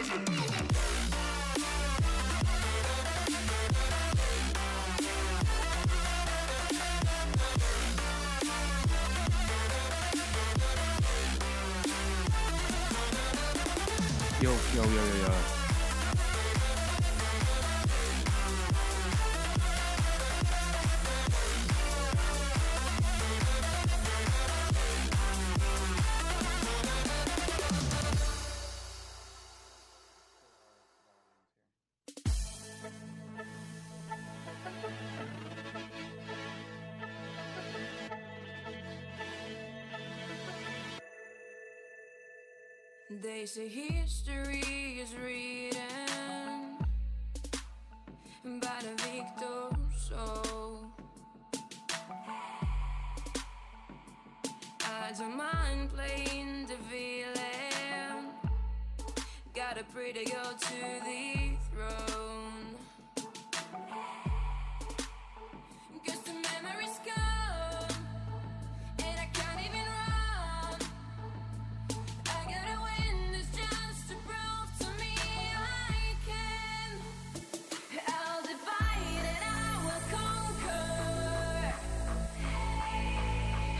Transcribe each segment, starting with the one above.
Yo, yo, yo, yo, yo. They say history is written by the victors, so I don't mind playing the villain. Got a pretty girl to the throne. 'Cause the memories come and I can't even run. I gotta win this just to prove to me I can. I'll divide and I will conquer.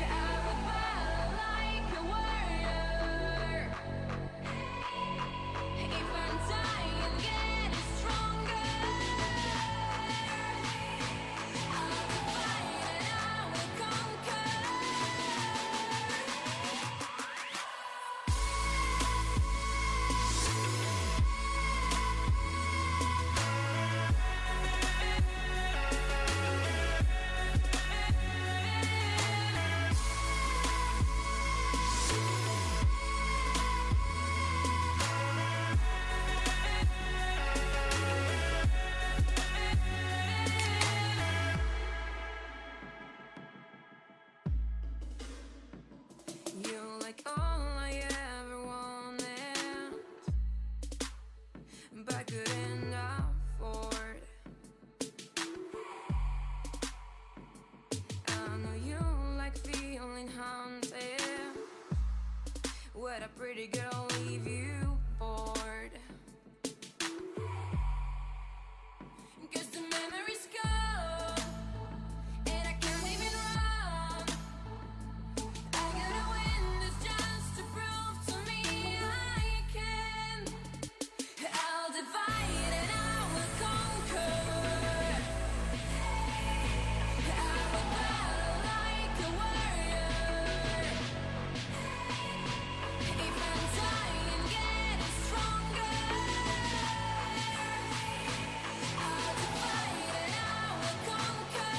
I will battle like a warrior. If I'm dying, getting stronger. I'll divide and I will conquer. You're like all I ever wanted, but couldn't afford. I know you like feeling haunted. What a pretty girl leave you bored. 'Cause the memories go and I can't even run. I gotta win this just to prove to me I can. I'll divide and I will conquer. I will battle like a warrior. If I'm dying, getting stronger. I'll divide and I will conquer.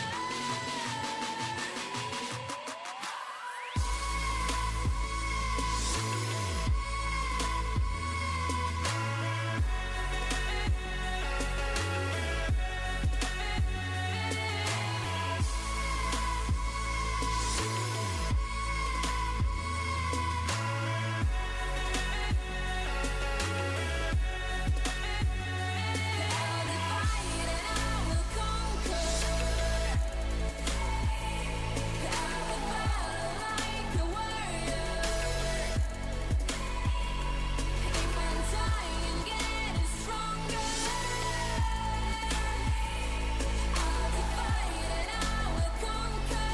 I'll divide and I will conquer. I will battle like a warrior. If I'm dying, getting stronger. I'll divide and I will conquer.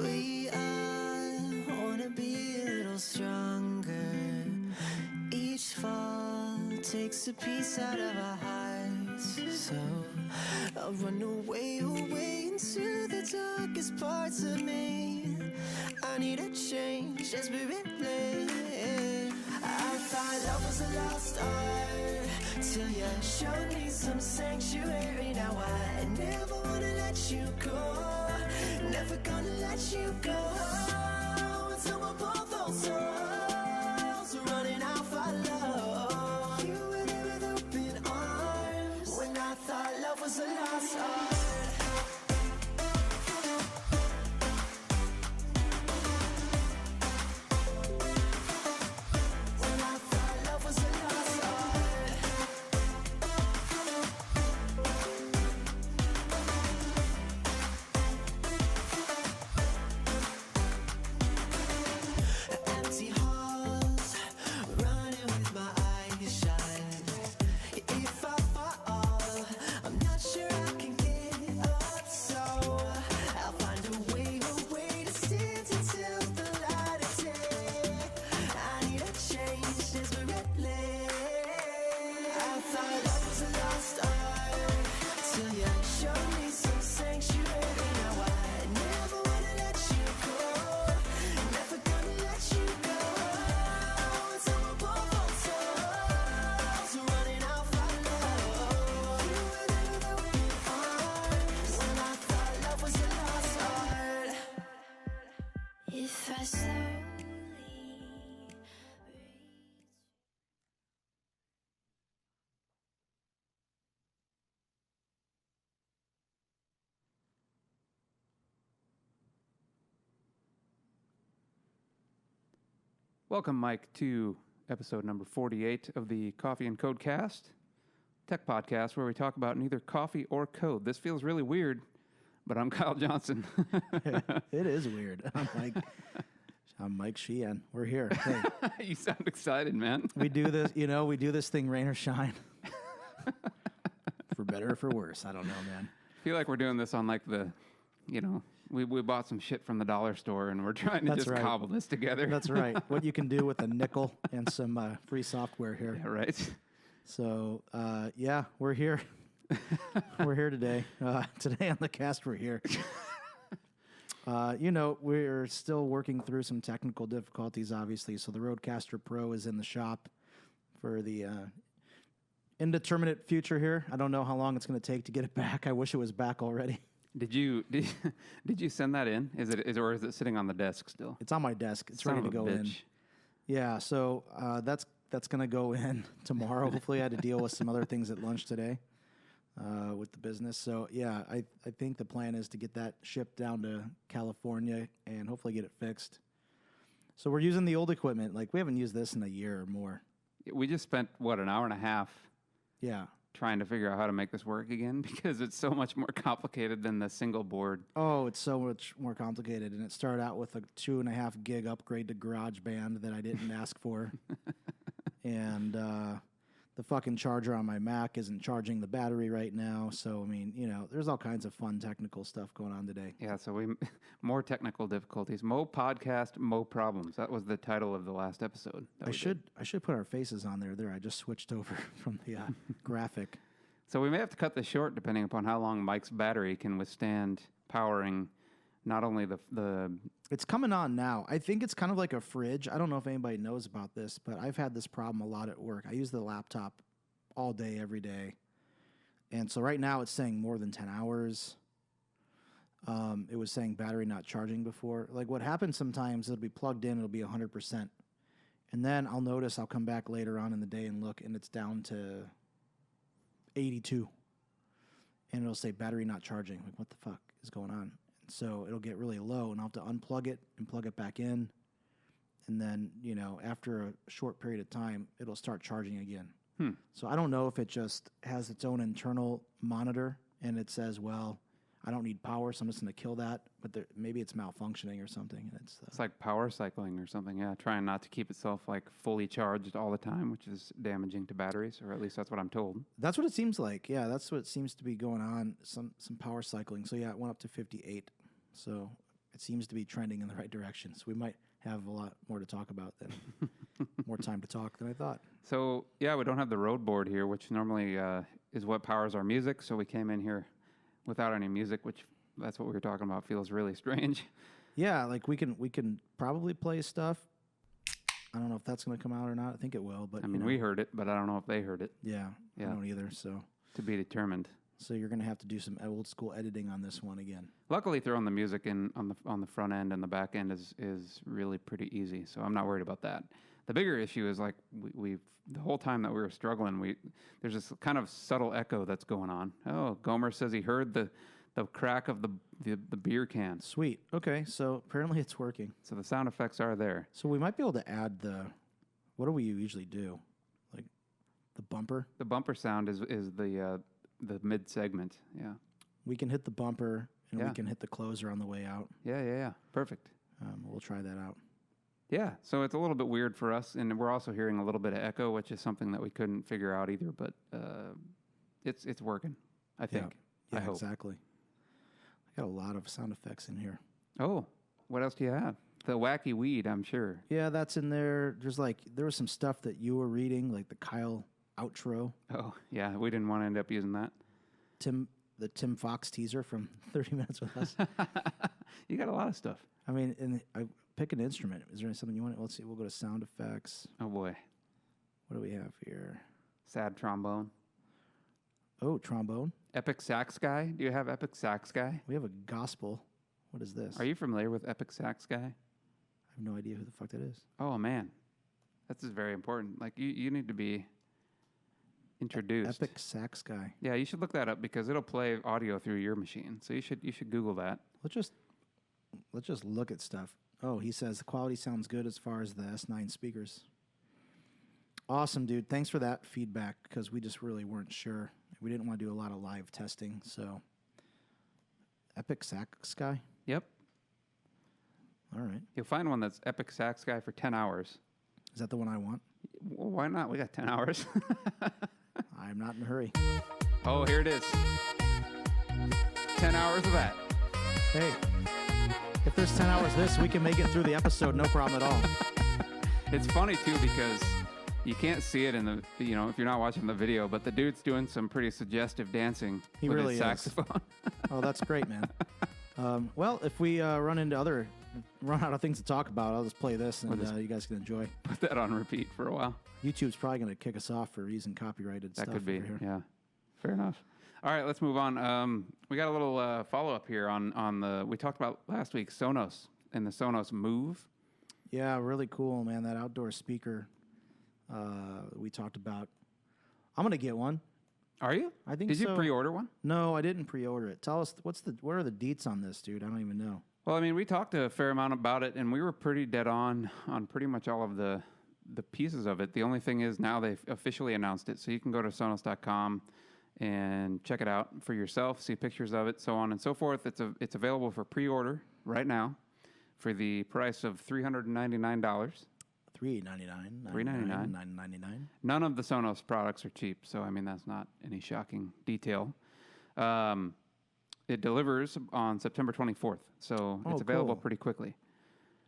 We all wanna be a little stronger. Each fall takes a piece out of our hearts. So I'll run away, away into the darkest parts of me. I need a change desperately. I thought love was a lost art till you showed me some sanctuary. Now I never wanna let you go. Never gonna let you go until we're both old. running out for love. You were there with open arms when I thought love was a lost art. When I thought love was a lost art. Empty halls, running with my eyes shut. If I fall, I'm not sure I can get up. So I'll find a way to stand until the light of day. I need a change desperately. I thought love was a lost art till you showed me some sanctuary. Now I never wanna let you go. Never gonna let you go. It's all both on souls running out for love. You were there with open arms when I thought love was a lost art. If I slowly reach. Welcome, Mike, to episode number 48 of the Coffee and Code Cast, tech podcast where we talk about neither coffee or code. This feels really weird, but I'm Kyle Johnson. It is weird. I'm Mike Sheehan. We're here. Hey, You sound excited, man. we do this, we do this thing rain or shine. For better or for worse. I don't know, man. I feel like we're doing this on like we bought some shit from the dollar store and we're trying to That's just right. cobble this together. That's right. What you can do with a nickel and some free software here. Yeah, right. So, yeah, we're here. We're here today. Today on the cast, we're here. We're still working through some technical difficulties, obviously. So the Rodecaster Pro is in the shop for the indeterminate future here. I don't know how long it's going to take to get it back. I wish it was back already. Did you send that in? Is it sitting on the desk still? It's on my desk. It's Son ready of to a go in. bitch. Yeah, so that's going to go in tomorrow. Hopefully I had to deal with some other things at lunch today with the business. So, yeah, I think the plan is to get that shipped down to California and hopefully get it fixed. So we're using the old equipment. Like, we haven't used this in a year or more. We just spent, an hour and a half Yeah. trying to figure out how to make this work again because it's so much more complicated than the single board. Oh, it's so much more complicated. And it started out with a 2.5 gig upgrade to GarageBand that I didn't ask for. And the fucking charger on my Mac isn't charging the battery right now. So, I mean, there's all kinds of fun technical stuff going on today. Yeah, so more technical difficulties. Mo podcast, mo problems. That was the title of the last episode. I should put our faces on there. There, I just switched over from the graphic. So we may have to cut this short depending upon how long Mike's battery can withstand powering not only the It's coming on now. I think it's kind of like a fridge. I don't know if anybody knows about this, but I've had this problem a lot at work. I use the laptop all day, every day. And so right now it's saying more than 10 hours. It was saying battery not charging before. Like, what happens sometimes, it'll be plugged in, it'll be 100%. And then I'll notice, I'll come back later on in the day and look, and it's down to 82. And it'll say battery not charging. Like, what the fuck is going on? And so it'll get really low, and I'll have to unplug it and plug it back in. And then, after a short period of time, it'll start charging again. So I don't know if it just has its own internal monitor, and it says, well, I don't need power, so I'm just going to kill that. But maybe it's malfunctioning or something. And it's like power cycling or something. Yeah, trying not to keep itself like fully charged all the time, which is damaging to batteries, or at least that's what I'm told. That's what it seems like. Yeah, that's what seems to be going on. Some power cycling. So yeah, it went up to 58. So it seems to be trending in the right direction. So we might have a lot more to talk about than more time to talk than I thought. So yeah, we don't have the road board here, which normally is what powers our music. So we came in here without any music, which that's what we were talking about. Feels really strange. Yeah, like we can probably play stuff. I don't know if that's going to come out or not. I think it will, but I mean, we heard it, but I don't know if they heard it. Yeah, Yeah. I don't either. So To be determined. So you're going to have to do some old school editing on this one again. Luckily, throwing the music in on the front end and the back end is really pretty easy, so I'm not worried about that. The bigger issue is like we've the whole time that we were struggling, there's this kind of subtle echo that's going on. Oh, Gomer says he heard the crack of the beer can. Sweet. Okay, so apparently it's working. So the sound effects are there. So we might be able to add what do we usually do? Like the bumper? The bumper sound is the mid segment. Yeah. We can hit the bumper and Yeah. we can hit the closer on the way out. Yeah. Perfect. We'll try that out. Yeah, so it's a little bit weird for us, and we're also hearing a little bit of echo, which is something that we couldn't figure out either. But it's working, I think. Yeah, I hope. exactly. I got a lot of sound effects in here. Oh, what else do you have? The wacky weed, I'm sure. Yeah, that's in there. There was some stuff that you were reading, like the Kyle outro, Oh, yeah, we didn't want to end up using that. the Tim Fox teaser from 30 Minutes with Us. You got a lot of stuff. I mean, pick an instrument. Is there something you want? Let's see. We'll go to sound effects. Oh boy, What do we have here? sad trombone. Oh, trombone. Epic sax guy. Do you have epic sax guy? We have a gospel. What is this? Are you familiar with epic sax guy? I have no idea who the fuck that is. Oh man, that's just very important. Like you need to be introduced. Epic sax guy. Yeah, you should look that up because it'll play audio through your machine. So you should Google that. Let's just look at stuff. Oh, he says the quality sounds good as far as the S9 speakers. Awesome, dude. Thanks for that feedback because we just really weren't sure. We didn't want to do a lot of live testing, so Epic Sax Guy. Yep. All right. You'll find one that's epic sax guy for 10 hours. Is that the one I want? Well, why not? We got 10 hours. I'm not in a hurry. Oh, here it is. 10 hours of that. Hey, if there's 10 hours of this, we can make it through the episode, no problem at all. It's funny too because you can't see it in the if you're not watching the video, but the dude's doing some pretty suggestive dancing He with really his is. saxophone. Oh, that's great, man. Well, if we run out of things to talk about, I'll just play this and you guys can enjoy. Put that on repeat for a while. YouTube's probably going to kick us off for using copyrighted That stuff could be. over here. Yeah. Fair enough. All right, let's move on. We got a little follow-up here on the we talked about last week, Sonos and the Sonos Move. Yeah, really cool, man. That outdoor speaker we talked about. I'm going to get one. Are you? I think Did you so. pre-order one? No, I didn't pre-order it. Tell us what are the deets on this, dude? I don't even know. Well, I mean, we talked a fair amount about it, and we were pretty dead on pretty much all of the pieces of it. The only thing is now they've officially announced it, so you can go to Sonos.com and check it out for yourself, see pictures of it, so on and so forth. It's available for pre-order right now for the price of $399. $3.99. $3.99. $9.99. None of the Sonos products are cheap, so I mean that's not any shocking detail. It delivers on September 24th, so it's available cool. pretty quickly.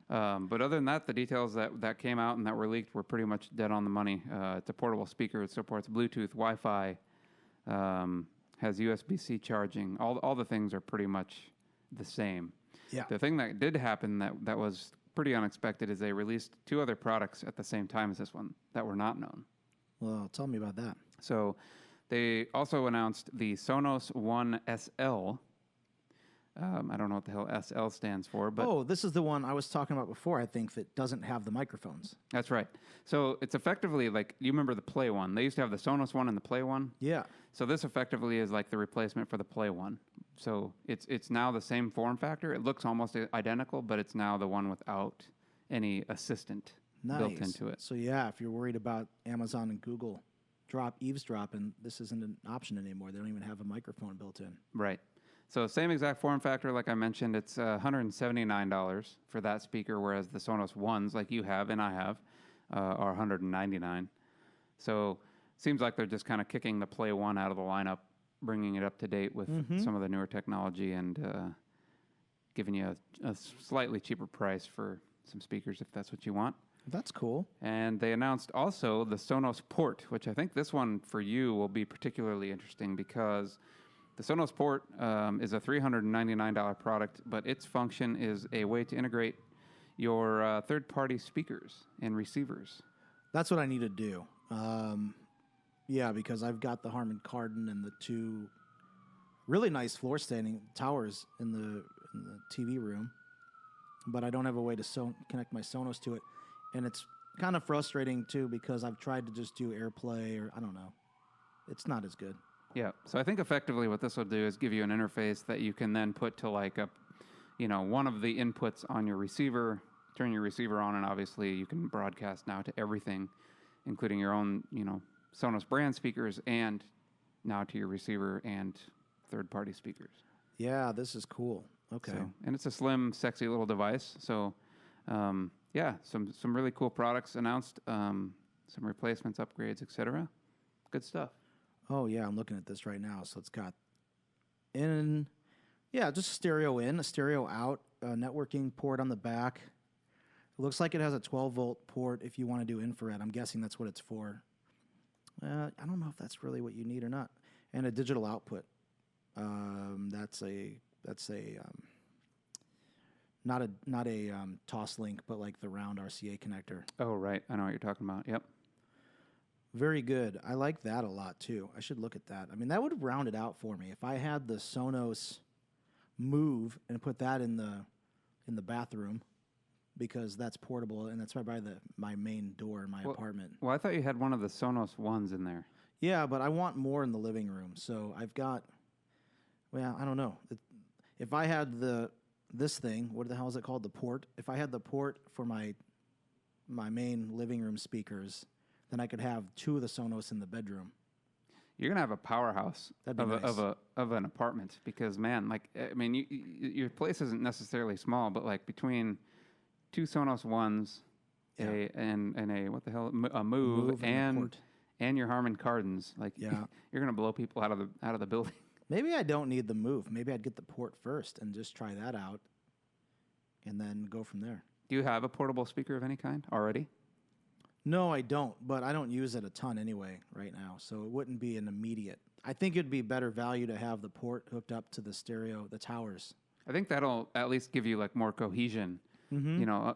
But other than that, the details that came out and that were leaked were pretty much dead on the money. It's a portable speaker. It supports Bluetooth, Wi-Fi, has USB-C charging. All the things are pretty much the same. Yeah. The thing that did happen that was pretty unexpected is they released two other products at the same time as this one that were not known. Well, tell me about that. So they also announced the Sonos One SL. I don't know what the hell SL stands for, but This is the one I was talking about before, I think, that doesn't have the microphones. that's right. So it's effectively like, you remember the Play One. They used to have the Sonos One and the Play One. Yeah. So this effectively is like the replacement for the Play One. So it's now the same form factor. It looks almost identical, but it's now the one without any assistant built into it. So yeah, if you're worried about Amazon and Google eavesdropping, this isn't an option anymore. They don't even have a microphone built in. Right. So same exact form factor, like I mentioned, it's $179 for that speaker, whereas the Sonos Ones, like you have and I have, are $199. So seems like they're just kind of kicking the Play One out of the lineup, bringing it up to date with some of the newer technology and giving you a slightly cheaper price for some speakers if that's what you want. That's cool. And they announced also the Sonos Port, which I think this one for you will be particularly interesting because the Sonos Port is a $399 product, but its function is a way to integrate your third-party speakers and receivers. That's what I need to do. Yeah, because I've got the Harman Kardon and the two really nice floor-standing towers in the TV room, but I don't have a way to connect my Sonos to it. And it's kind of frustrating too because I've tried to just do AirPlay or I don't know. It's not as good. Yeah. So I think effectively what this will do is give you an interface that you can then put to like a, one of the inputs on your receiver, turn your receiver on, and obviously you can broadcast now to everything, including your own, Sonos brand speakers and now to your receiver and third-party speakers. Yeah, this is cool. Okay. So, and it's a slim, sexy little device. So, yeah, some really cool products announced, some replacements, upgrades, etc. Good stuff. Oh, yeah, I'm looking at this right now. So it's got just stereo in, a stereo out, a networking port on the back. It looks like it has a 12-volt port if you want to do infrared. I'm guessing that's what it's for. I don't know if that's really what you need or not. And a digital output. That's not a toss link, but like the round RCA connector. Oh, right. I know what you're talking about. Yep. Very good. I like that a lot too. I should look at that. I mean, that would round it out for me. If I had the Sonos Move and put that in the bathroom, because that's portable and that's right by my main door in my apartment. Well, I thought you had one of the Sonos ones in there. Yeah, but I want more in the living room. So I've got, I don't know. If I had this thing, what the hell is it called? The port. If I had the port for my main living room speakers, then I could have two of the Sonos in the bedroom. You're gonna have a powerhouse of an apartment because, man, like, I mean, your place isn't necessarily small, but like between two Sonos ones, and a what the hell, a Move and your Harman Kardons, like, you're gonna blow people out of the building. Maybe I don't need the Move. Maybe I'd get the port first and just try that out, and then go from there. Do you have a portable speaker of any kind already? No, I don't, but I don't use it a ton anyway right now, so it wouldn't be an immediate. I think it'd be better value to have the port hooked up to the stereo, the towers. I think that'll at least give you like more cohesion,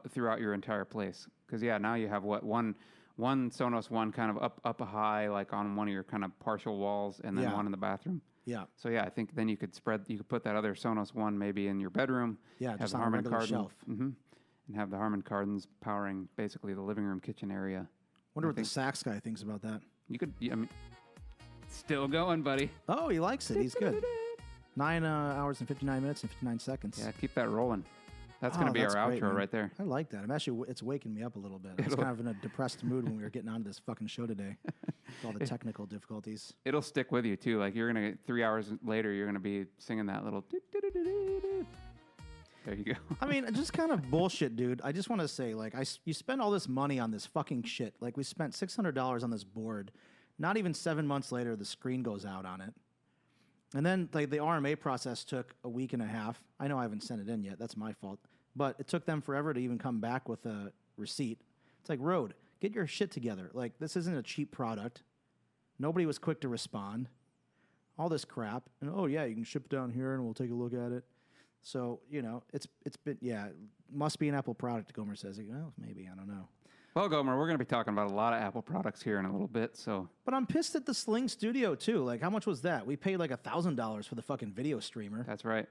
throughout your entire place. Because now you have one Sonos one kind of up high, like on one of your kind of partial walls, and then one in the bathroom. Yeah. So I think then you could put that other Sonos one maybe in your bedroom. Yeah, have just the on a Harman regular Kardon, shelf. And have the Harman Kardons powering basically the living room, kitchen area. Wonder what the sax guy thinks about that. You could, still going, buddy. Oh, he likes it. He's good. 9 hours and 59 minutes and 59 seconds. Yeah, keep that rolling. That's going to be our outro great, right there. I like that. It's waking me up a little bit. I was kind of in a depressed mood when we were getting onto this fucking show today. With all the technical difficulties. It'll stick with you, too. Like, you're going to get 3 hours later, you're going to be singing that little... There you go. I mean, just kind of bullshit, dude. I just want to say, like, you spend all this money on this fucking shit. Like, we spent $600 on this board. Not even 7 months later, the screen goes out on it. And then, like, the RMA process took a week and a half. I know I haven't sent it in yet. That's my fault. But it took them forever to even come back with a receipt. It's like, Rode, get your shit together. Like, this isn't a cheap product. Nobody was quick to respond. All this crap. And, oh, yeah, you can ship it down here and we'll take a look at it. So, it's been, it must be an Apple product, Gomer says. Well, maybe, I don't know. Well, Gomer, we're going to be talking about a lot of Apple products here in a little bit, so. But I'm pissed at the Sling Studio, too. Like, how much was that? We paid like $1,000 for the fucking video streamer. That's right.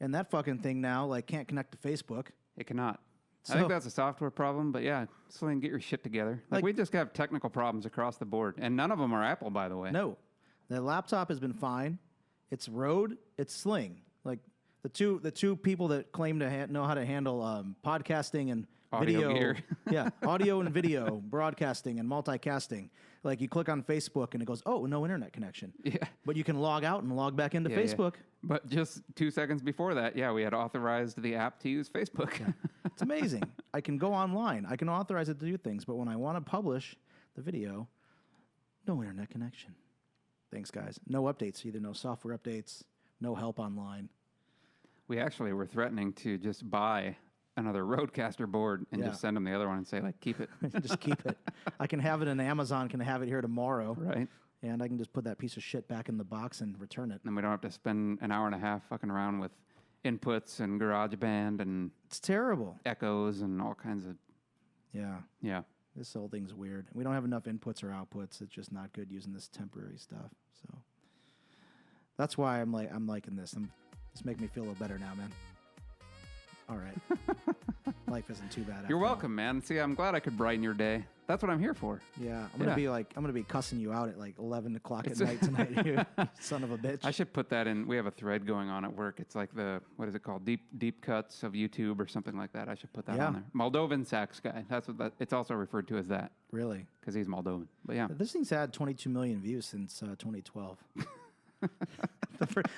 And that fucking thing now, like, can't connect to Facebook. It cannot. So, I think that's a software problem, but yeah, Sling, get your shit together. Like, we just have technical problems across the board, and none of them are Apple, by the way. No. The laptop has been fine. It's Rode. It's Sling. Like, the two people that claim to know how to handle podcasting and audio video, gear. audio and video broadcasting and multicasting. Like, you click on Facebook and it goes, oh, no internet connection. Yeah. But you can log out and log back into Facebook. Yeah. But just 2 seconds before that, we had authorized the app to use Facebook. Yeah. It's amazing. I can go online. I can authorize it to do things. But when I want to publish the video, no internet connection. Thanks, guys. No updates either. No software updates. No help online. We actually were threatening to just buy another Rodecaster board and just send them the other one and say, like, keep it. Just keep it. I can have it in Amazon, can have it here tomorrow. Right. And I can just put that piece of shit back in the box and return it. And we don't have to spend an hour and a half fucking around with inputs and GarageBand and... It's terrible. Echoes and all kinds of... Yeah. Yeah. This whole thing's weird. We don't have enough inputs or outputs. It's just not good using this temporary stuff. So that's why I'm liking this. It's making me feel a little better now, man. All right. life isn't too bad. You're after all. welcome, man. See, I'm glad I could brighten your day. That's what I'm here for. Yeah, I'm gonna be cussing you out at like 11 o'clock at night tonight, you son of a bitch. I should put that in. We have a thread going on at work. It's like what is it called? Deep cuts of YouTube or something like that. I should put that on there. Moldovan sax guy. That's what it's also referred to as that. Really? Because he's Moldovan. But yeah. This thing's had 22 million views since 2012.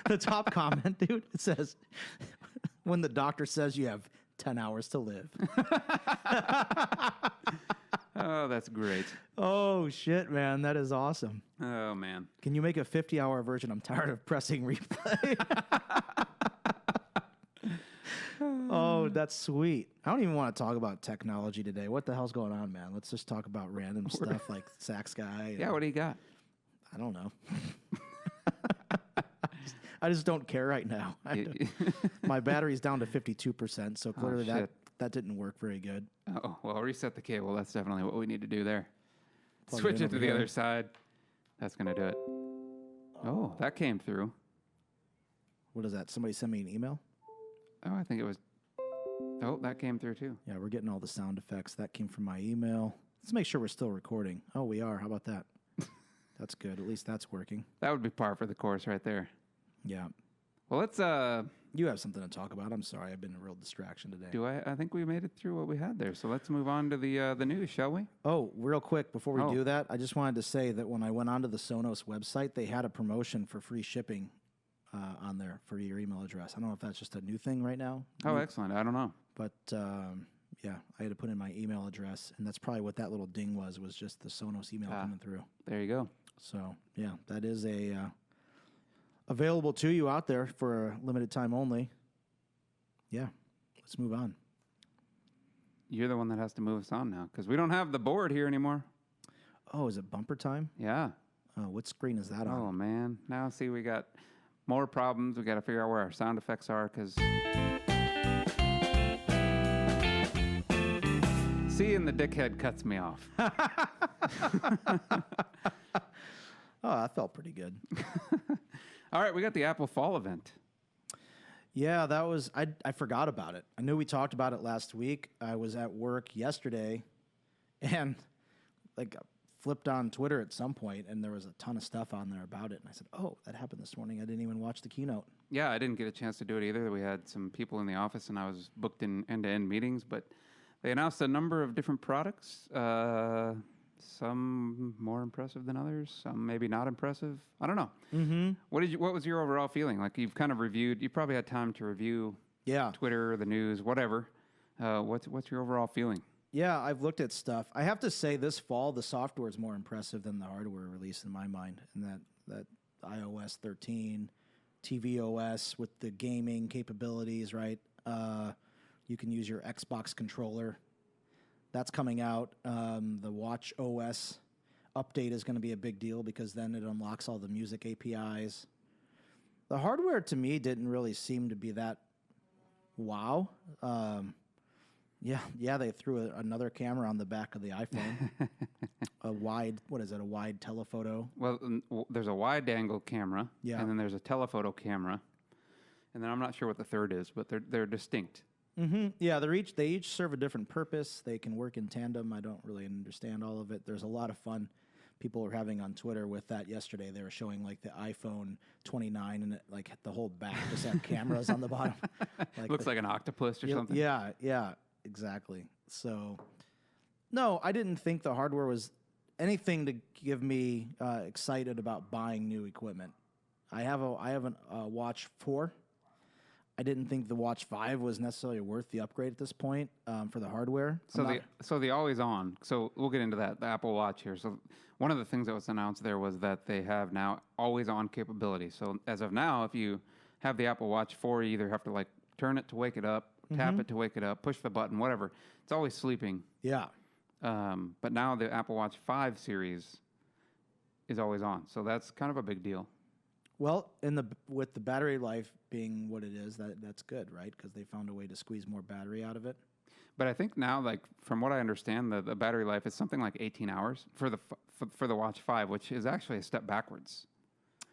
The top comment, dude, it says, when the doctor says you have 10 hours to live. Oh, that's great. Oh, shit, man. That is awesome. Oh, man. Can you make a 50-hour version? I'm tired of pressing replay. Oh, that's sweet. I don't even want to talk about technology today. What the hell's going on, man? Let's just talk about random stuff like Sax Guy. Yeah, what do you got? I don't know. I just don't care right now. My battery's down to 52%, so clearly that didn't work very good. Oh, well, reset the cable. That's definitely what we need to do there. Plug Switch in it to over the here. other side. That's going to do it. Oh, that came through. What is that? Somebody send me an email? Oh, I think it was. Oh, that came through too. Yeah, we're getting all the sound effects. That came from my email. Let's make sure we're still recording. Oh, we are. How about that? That's good. At least that's working. That would be par for the course right there. Yeah. Well, let's You have something to talk about. I'm sorry. I've been a real distraction today. I think we made it through what we had there. So let's move on to the news, shall we? Oh, real quick, before we Oh. do that, I just wanted to say that when I went onto the Sonos website, they had a promotion for free shipping on there for your email address. I don't know if that's just a new thing right now. Oh, excellent. I don't know. But yeah, I had to put in my email address, and that's probably what that little ding was just the Sonos email coming through. There you go. So yeah, that is available to you out there for a limited time only. Yeah, let's move on. You're the one that has to move us on now because we don't have the board here anymore. Oh, is it bumper time? Yeah. Oh, what screen is that on? Oh, man. Now, see, we got more problems. We got to figure out where our sound effects are because... Seeing the dickhead cuts me off. Oh, that felt pretty good. All right, we got the Apple Fall event. Yeah, that was, I forgot about it. I knew we talked about it last week. I was at work yesterday and like flipped on Twitter at some point and there was a ton of stuff on there about it. And I said, oh, that happened this morning. I didn't even watch the keynote. Yeah, I didn't get a chance to do it either. We had some people in the office and I was booked in end-to-end meetings, but they announced a number of different products. Some more impressive than others, some maybe not impressive. I don't know. Mm-hmm. What was your overall feeling? Like you've kind of reviewed, you probably had time to review Twitter, the news, whatever. What's your overall feeling? Yeah, I've looked at stuff. I have to say this fall, the software is more impressive than the hardware release in my mind. And that iOS 13, tvOS with the gaming capabilities, right? You can use your Xbox controller. That's coming out. The Watch OS update is going to be a big deal because then it unlocks all the music APIs. The hardware to me didn't really seem to be that wow. Yeah, they threw another camera on the back of the iPhone. A wide telephoto. Well, there's a wide-angle camera, Yeah. and then there's a telephoto camera, and then I'm not sure what the third is, but they're distinct. Mm-hmm. Yeah, they each serve a different purpose. They can work in tandem. I don't really understand all of it. There's a lot of fun people were having on Twitter with that yesterday. They were showing like the iPhone 29 and like the whole back just had cameras on the bottom. Looks like an octopus or something. Yeah, exactly. So, no, I didn't think the hardware was anything to give me excited about buying new equipment. I have a Watch 4. I didn't think the Watch 5 was necessarily worth the upgrade at this point for the hardware. So the always on. So we'll get into that, the Apple Watch here. So one of the things that was announced there was that they have now always on capability. So as of now, if you have the Apple Watch 4, you either have to like turn it to wake it up, tap it to wake it up, push the button, whatever. It's always sleeping. Yeah. But now the Apple Watch 5 series is always on. So that's kind of a big deal. Well, with the battery life being what it is, that's good, right? Because they found a way to squeeze more battery out of it. But I think now, like from what I understand, the battery life is something like 18 hours for the Watch 5, which is actually a step backwards.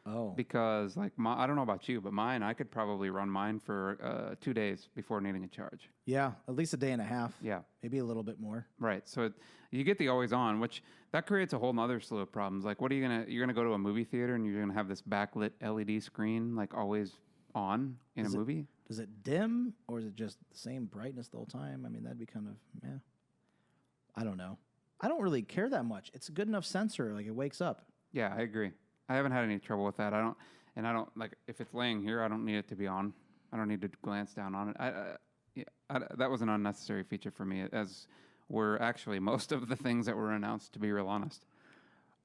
Oh, because like I don't know about you, but mine, I could probably run mine for 2 days before needing a charge. yeah, at least a day and a half. Yeah. Maybe a little bit more. Right. So you get the always on, which that creates a whole nother slew of problems. Like, what are you're gonna go to a movie theater and you're gonna have this backlit LED screen like always on in a movie? Does it dim or is it just the same brightness the whole time? I mean, that'd be kind of, yeah. I don't know. I don't really care that much. It's a good enough sensor. Like, it wakes up. Yeah, I agree. I haven't had any trouble with that. I don't like if it's laying here. I don't need it to be on. I don't need to glance down on it. That was an unnecessary feature for me, as were actually most of the things that were announced. To be real honest,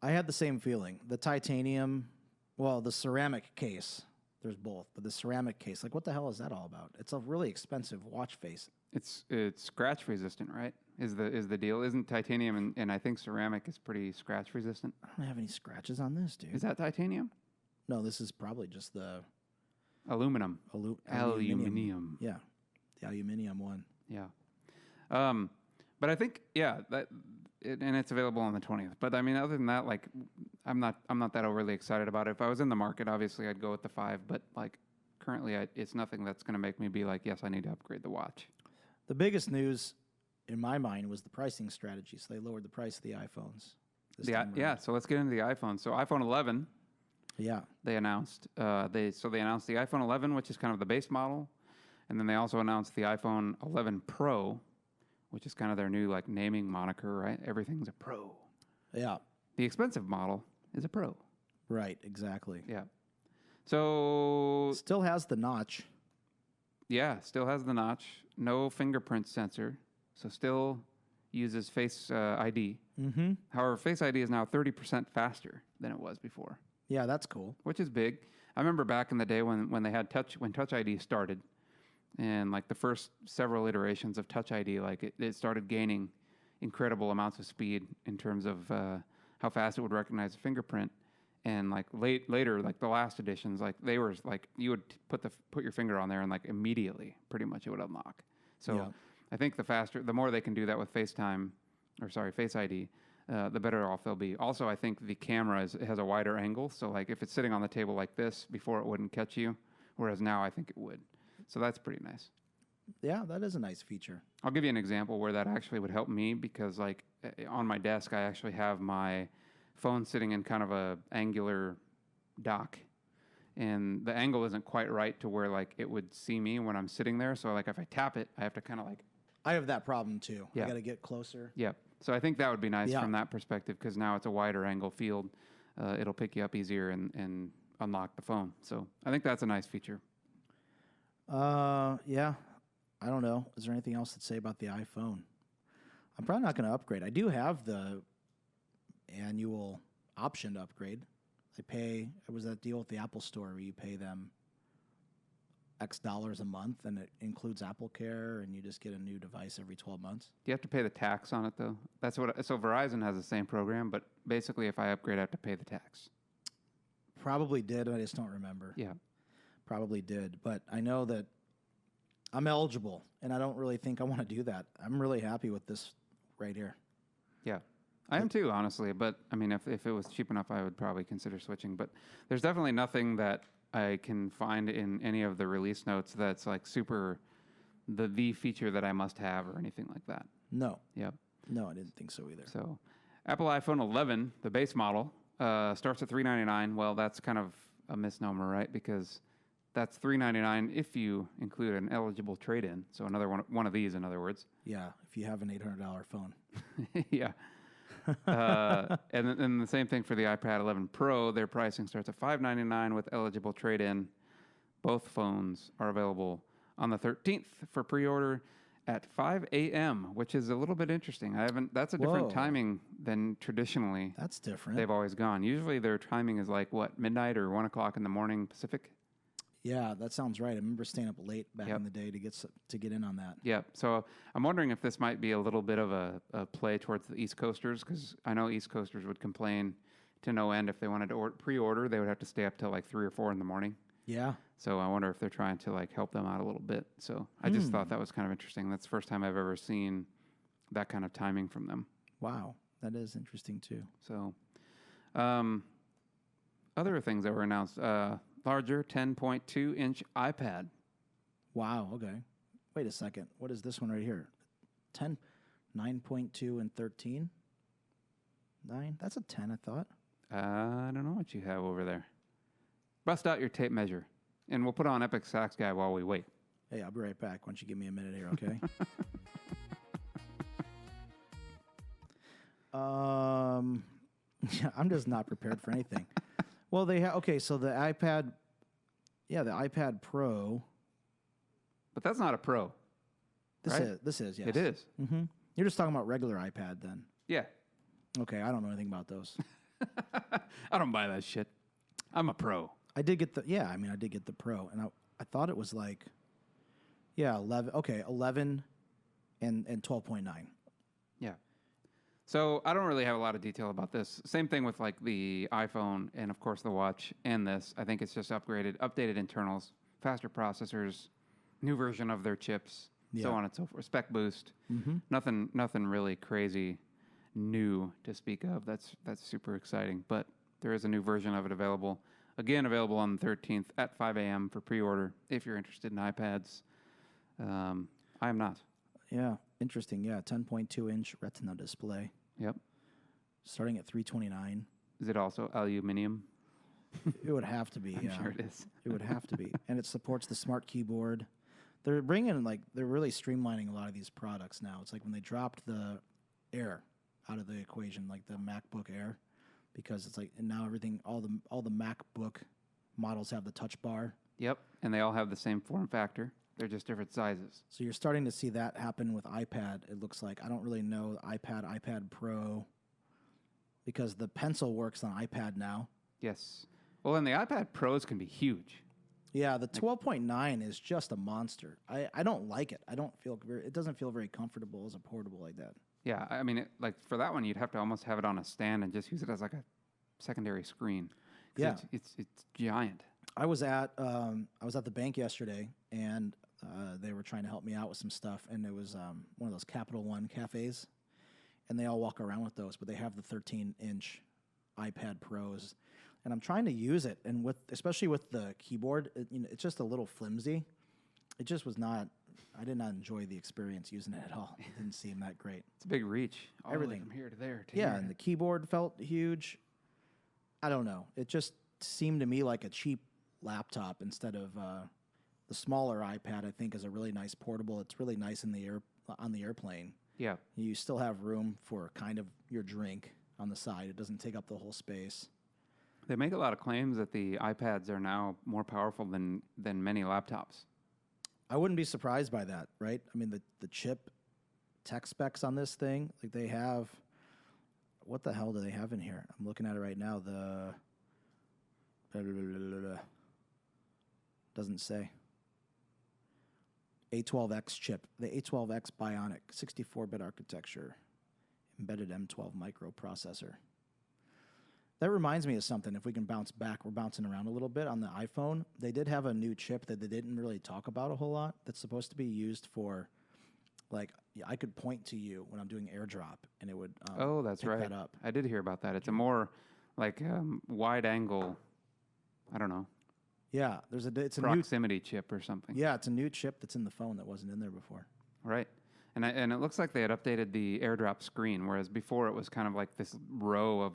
I had the same feeling. The titanium, well, the ceramic case. There's both, but the ceramic case, like, what the hell is that all about? It's a really expensive watch face. it's scratch resistant, right? Is the deal? Isn't titanium and I think ceramic is pretty scratch resistant? I don't have any scratches on this, dude. Is that titanium? No, this is probably just the Aluminum. aluminum. Yeah, the aluminium one. Yeah. But I think and it's available on the 20th. But I mean, other than that, like, I'm not that overly excited about it. If I was in the market, obviously I'd go with the 5. But like currently, it's nothing that's going to make me be like, yes, I need to upgrade the watch. The biggest news in my mind was the pricing strategy. So they lowered the price of the iPhones. So let's get into the iPhone. So iPhone 11, Yeah. they announced. They announced the iPhone 11, which is kind of the base model, and then they also announced the iPhone 11 Pro, which is kind of their new like naming moniker, right? Everything's a Pro. Yeah. The expensive model is a Pro. Right. Exactly. Yeah. So Still has the notch. yeah, still has the notch, no fingerprint sensor, so still uses Face ID. Mm-hmm. However, Face ID is now 30% faster than it was before, Yeah, that's cool. which is big. I remember back in the day when they had Touch ID started, and like the first several iterations of Touch ID, like it started gaining incredible amounts of speed in terms of how fast it would recognize a fingerprint. And like later, like the last editions, like they were like you would put your finger on there and like immediately, pretty much it would unlock. So Yeah. I think the more they can do that with Face ID, the better off they'll be. Also, I think the camera has a wider angle, so like if it's sitting on the table like this, before it wouldn't catch you, whereas now I think it would. So that's pretty nice. Yeah, that is a nice feature. I'll give you an example where that actually would help me because like on my desk, I actually have my phone sitting in kind of a angular dock, and the angle isn't quite right to where like it would see me when I'm sitting there. So like if I tap it, I have to kind of like, I have that problem too. Yeah. I got to get closer. yeah. So I think that would be nice Yeah. from that perspective because now it's a wider angle field. It'll pick you up easier and unlock the phone. So I think that's a nice feature. Yeah. I don't know. Is there anything else to say about the iPhone? I'm probably not going to upgrade. I do have the annual option to upgrade. It was that deal with the Apple Store where you pay them X dollars a month and it includes Apple Care and you just get a new device every 12 months. Do you have to pay the tax on it though? So Verizon has the same program, but basically if I upgrade, I have to pay the tax. Probably did. I just don't remember. Yeah. Probably did. But I know that I'm eligible and I don't really think I want to do that. I'm really happy with this right here. Yeah. I am too, honestly. But I mean, if it was cheap enough, I would probably consider switching. But there's definitely nothing that I can find in any of the release notes that's like super the feature that I must have or anything like that. No. Yep. No, I didn't think so either. So Apple iPhone 11, the base model, starts at $399. Well, that's kind of a misnomer, right? Because that's $399 if you include an eligible trade-in. So another one of these, in other words. Yeah, if you have an $800 phone. Yeah. And then the same thing for the iPad 11 Pro. Their pricing starts at $599 with eligible trade-in. Both phones are available on the 13th for pre-order at 5 a.m., which is a little bit interesting. That's a different Whoa. timing than traditionally That's different. they've always gone. Usually their timing is like, what, midnight or 1 o'clock in the morning Pacific? Yeah, that sounds right. I remember staying up late back Yep. in the day to get in on that. Yeah, so I'm wondering if this might be a little bit of a play towards the East Coasters, because I know East Coasters would complain to no end if they wanted to pre-order. They would have to stay up till like 3 or 4 in the morning. Yeah. So I wonder if they're trying to like help them out a little bit. So I just thought that was kind of interesting. That's the first time I've ever seen that kind of timing from them. Wow. That is interesting too. So Other things that were announced: larger 10.2-inch iPad. Wow. Okay. Wait a second. What is this one right here? 10, 9.2 and 13. 9. That's a 10. I thought. I don't know what you have over there. Bust out your tape measure, and we'll put on Epic Sax Guy while we wait. Hey, I'll be right back. Why don't you give me a minute here, okay? Yeah, I'm just not prepared for anything. Well, they have okay. So the iPad, the iPad Pro. But that's not a Pro. This is yes. It is. Mm-hmm. You're just talking about regular iPad then. Yeah. Okay, I don't know anything about those. I don't buy that shit. I'm a pro. I did get I did get the Pro, and I thought it was like, 11. Okay, 11 and 12.9. Yeah. So I don't really have a lot of detail about this. Same thing with like the iPhone and of course the watch and this. I think it's just updated internals, faster processors, new version of their chips, so on and so forth. Spec boost. Mm-hmm. Nothing really crazy new to speak of. That's super exciting. But there is a new version of it available. Again, available on the 13th at 5 a.m. for pre-order if you're interested in iPads. I am not. Yeah, interesting. Yeah, 10.2-inch Retina display. Yep. Starting at $329. Is it also aluminum? It would have to be. I'm sure it is. It would have to be, and it supports the smart keyboard. They're really streamlining a lot of these products now. It's like when they dropped the Air out of the equation, like the MacBook Air, because it's like, and now all the MacBook models have the Touch Bar. Yep, and they all have the same form factor. They're just different sizes. So you're starting to see that happen with iPad. It looks like I don't really know iPad Pro, because the pencil works on iPad now. Yes. Well, and the iPad Pros can be huge. Yeah, the 12.9 is just a monster. I don't like it. It doesn't feel very comfortable as a portable like that. Yeah, I mean, for that one, you'd have to almost have it on a stand and just use it as like a secondary screen. Yeah, it's giant. I was at the bank yesterday, and they were trying to help me out with some stuff, and it was one of those Capital One cafes, and they all walk around with those, but they have the 13-inch iPad Pros, and I'm trying to use it, and especially with the keyboard, it's just a little flimsy. It just was not. I did not enjoy the experience using it at all. It didn't seem that great. It's a big reach. Everything from here to there. And the keyboard felt huge. I don't know. It just seemed to me like a cheap laptop instead of the smaller iPad. I think is a really nice portable. It's really nice on the airplane. Yeah. You still have room for kind of your drink on the side. It doesn't take up the whole space. They make a lot of claims that the iPads are now more powerful than many laptops. I wouldn't be surprised by that, right? I mean, the chip tech specs on this thing, like they have, what the hell do they have in here? I'm looking at it right now. Doesn't say. A12X chip, the A12X Bionic, 64-bit architecture, embedded M12 microprocessor. That reminds me of something. If we can bounce back, we're bouncing around a little bit on the iPhone. They did have a new chip that they didn't really talk about a whole lot that's supposed to be used for, like, I could point to you when I'm doing AirDrop, and it would that's pick right. that up. I did hear about that. It's a more, like, wide angle, I don't know, Yeah, it's a new proximity chip or something. Yeah, it's a new chip that's in the phone that wasn't in there before. Right. And it looks like they had updated the AirDrop screen, whereas before it was kind of like this row of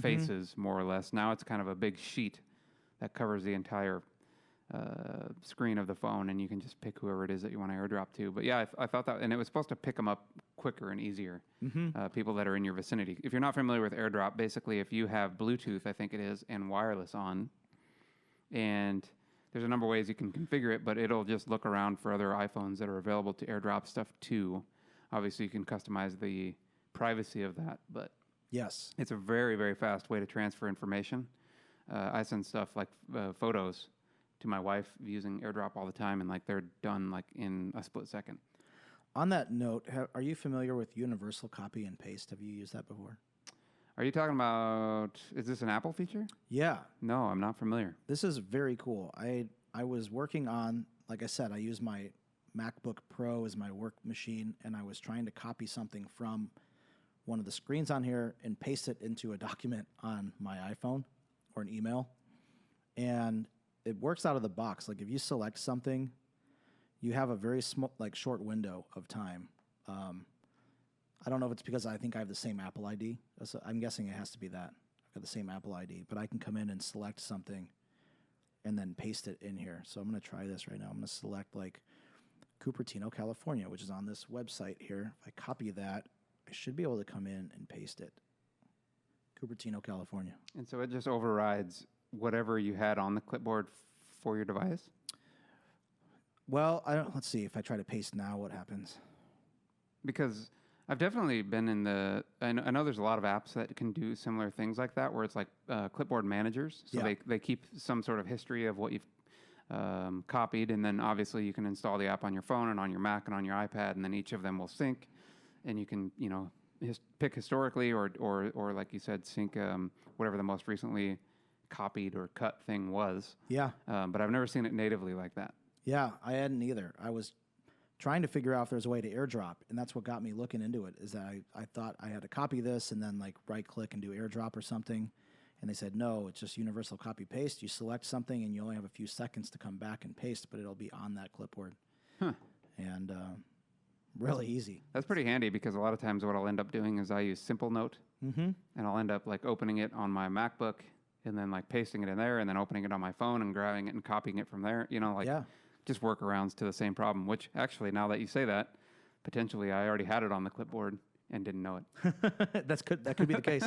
faces, more or less. Now it's kind of a big sheet that covers the entire screen of the phone, and you can just pick whoever it is that you want to AirDrop to. But yeah, I thought that, and it was supposed to pick them up quicker and easier, people that are in your vicinity. If you're not familiar with AirDrop, basically if you have Bluetooth, I think it is, and wireless on, and there's a number of ways you can configure it, but it'll just look around for other iPhones that are available to AirDrop stuff too. Obviously, you can customize the privacy of that, but Yes. it's a very, very fast way to transfer information. I send stuff like photos to my wife using AirDrop all the time, and like they're done like in a split second. On that note, are you familiar with universal copy and paste? Have you used that before? Are you talking about, is this an Apple feature? Yeah. No, I'm not familiar. This is very cool. I was working on, like I said, I use my MacBook Pro as my work machine, and I was trying to copy something from one of the screens on here and paste it into a document on my iPhone or an email, and it works out of the box. Like if you select something, you have a very small, like short window of time. I don't know if it's because I think I have the same Apple ID. I'm guessing it has to be that. I've got the same Apple ID, but I can come in and select something and then paste it in here. So I'm going to try this right now. I'm going to select like Cupertino, California, which is on this website here. If I copy that, I should be able to come in and paste it. Cupertino, California. And so it just overrides whatever you had on the clipboard for your device? Well, let's see. If I try to paste now, what happens? Because I've definitely been in the. I know there's a lot of apps that can do similar things like that, where it's like clipboard managers. So they keep some sort of history of what you've copied, and then obviously you can install the app on your phone and on your Mac and on your iPad, and then each of them will sync, and you can pick historically or like you said, sync whatever the most recently copied or cut thing was. Yeah. But I've never seen it natively like that. Yeah, I hadn't either. I was trying to figure out if there's a way to AirDrop, and that's what got me looking into it, is that I thought I had to copy this and then like right-click and do AirDrop or something, and they said, no, it's just universal copy-paste. You select something, and you only have a few seconds to come back and paste, but it'll be on that clipboard. Huh. And really easy. That's pretty handy because a lot of times what I'll end up doing is I use Simple Note, and I'll end up like opening it on my MacBook and then like pasting it in there and then opening it on my phone and grabbing it and copying it from there. Just workarounds to the same problem, which actually, now that you say that, potentially I already had it on the clipboard and didn't know it. That could be the case.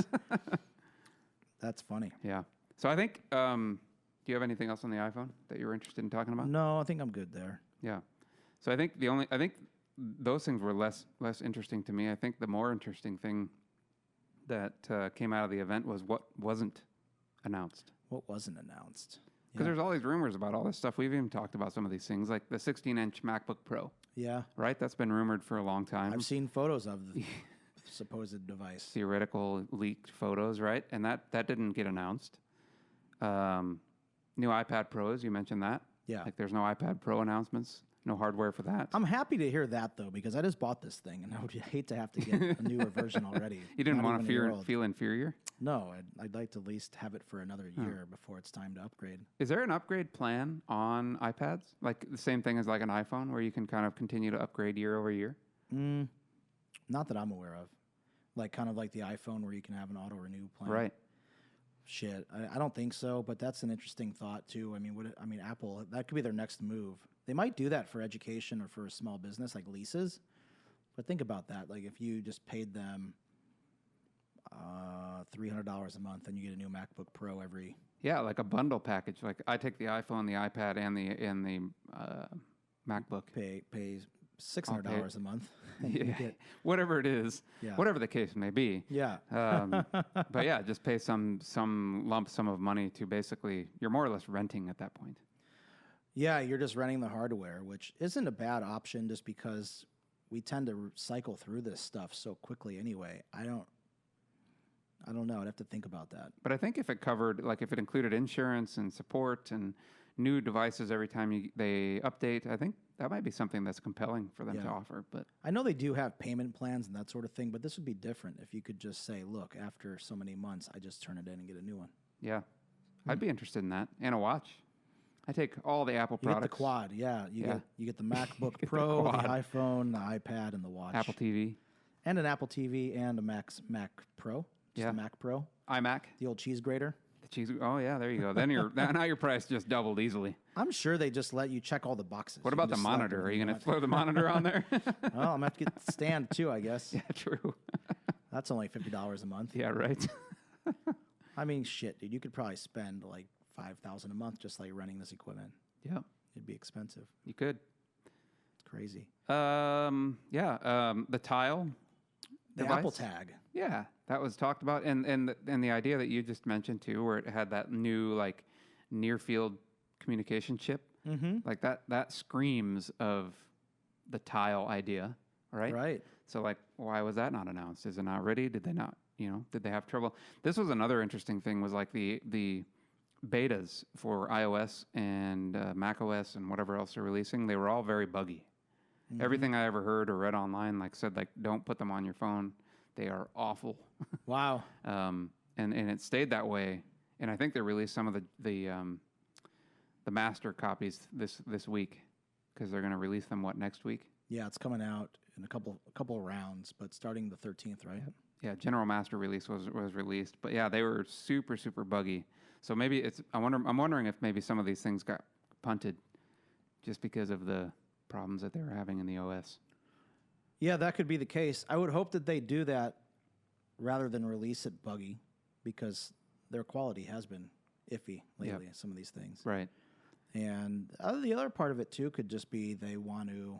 That's funny. Yeah. So I think, do you have anything else on the iPhone that you were interested in talking about? No, I think I'm good there. Yeah. So I think those things were less interesting to me. I think the more interesting thing that came out of the event was what wasn't announced. What wasn't announced? Because there's all these rumors about all this stuff. We've even talked about some of these things, like the 16-inch MacBook Pro. Yeah. Right? That's been rumored for a long time. I've seen photos of the supposed device. Theoretical leaked photos, right? And that didn't get announced. New iPad Pros, you mentioned that. Yeah. Like there's no iPad Pro announcements, no hardware for that. I'm happy to hear that, though, because I just bought this thing, and I would hate to have to get a newer version already. You didn't Not want even a year to old. feel inferior? No, I'd like to at least have it for another year before it's time to upgrade. Is there an upgrade plan on iPads? Like the same thing as like an iPhone where you can kind of continue to upgrade year over year? Not that I'm aware of. Like kind of like the iPhone where you can have an auto-renew plan. Right. Shit, I don't think so, but that's an interesting thought, too. I mean, Apple, that could be their next move. They might do that for education or for a small business, like leases. But think about that. Like if you just paid them $300 a month and you get a new MacBook Pro every... Yeah, like a bundle package. Like I take the iPhone, the iPad, and the MacBook. Pay $600 a month. Yeah, whatever it is, Yeah. whatever the case may be. Yeah. But yeah, just pay some lump sum of money to basically, you're more or less renting at that point. Yeah, you're just renting the hardware, which isn't a bad option just because we tend to cycle through this stuff so quickly anyway. I don't know. I'd have to think about that. But I think if it covered, like if it included insurance and support and new devices every time they update, I think that might be something that's compelling for them to offer. But I know they do have payment plans and that sort of thing, but this would be different if you could just say, look, after so many months, I just turn it in and get a new one. yeah, I'd be interested in that. And a watch. I take all the Apple You get products. the quad, yeah. You get the MacBook the Pro, the quad. iPhone, the iPad, and the watch. Apple TV, And an Apple TV and a Mac Pro. Just Yeah. a Mac Pro. iMac, The old cheese grater. the cheese. Oh yeah, there you go. Then now your price just doubled easily. I'm sure they just let you check all the boxes. What You about can the just slap monitor? it Are in you the going to monitor. throw the monitor on there? Well, I'm going to have to get the stand too, I guess. Yeah, true. That's only $50 a month. Yeah, right. I mean, shit, dude. You could probably spend like $5,000 a month just like running this equipment. Yeah, It'd be expensive. you could. It's crazy. The Tile. The device? Apple Tag. Yeah, that was talked about, and the idea that you just mentioned too, where it had that new like near field communication chip, like that screams of the Tile idea, right? Right. So like, why was that not announced? Is it not ready? Did they not? Did they have trouble? This was another interesting thing. Was like the betas for iOS and Mac OS and whatever else they're releasing. They were all very buggy. Everything I ever heard or read online said don't put them on your phone. They are awful. Wow. And it stayed that way and I think they released some of the master copies this week because they're going to release them next week. Yeah, it's coming out in a couple of rounds, but starting the 13th, right? Yeah, General Master release was released, but yeah, they were super buggy. So maybe I'm wondering if maybe some of these things got punted just because of the problems that they were having in the OS. Yeah, that could be the case. I would hope that they do that rather than release it buggy, because their quality has been iffy lately. Yep. Some of these things, Right. and the other part of it too could just be they want to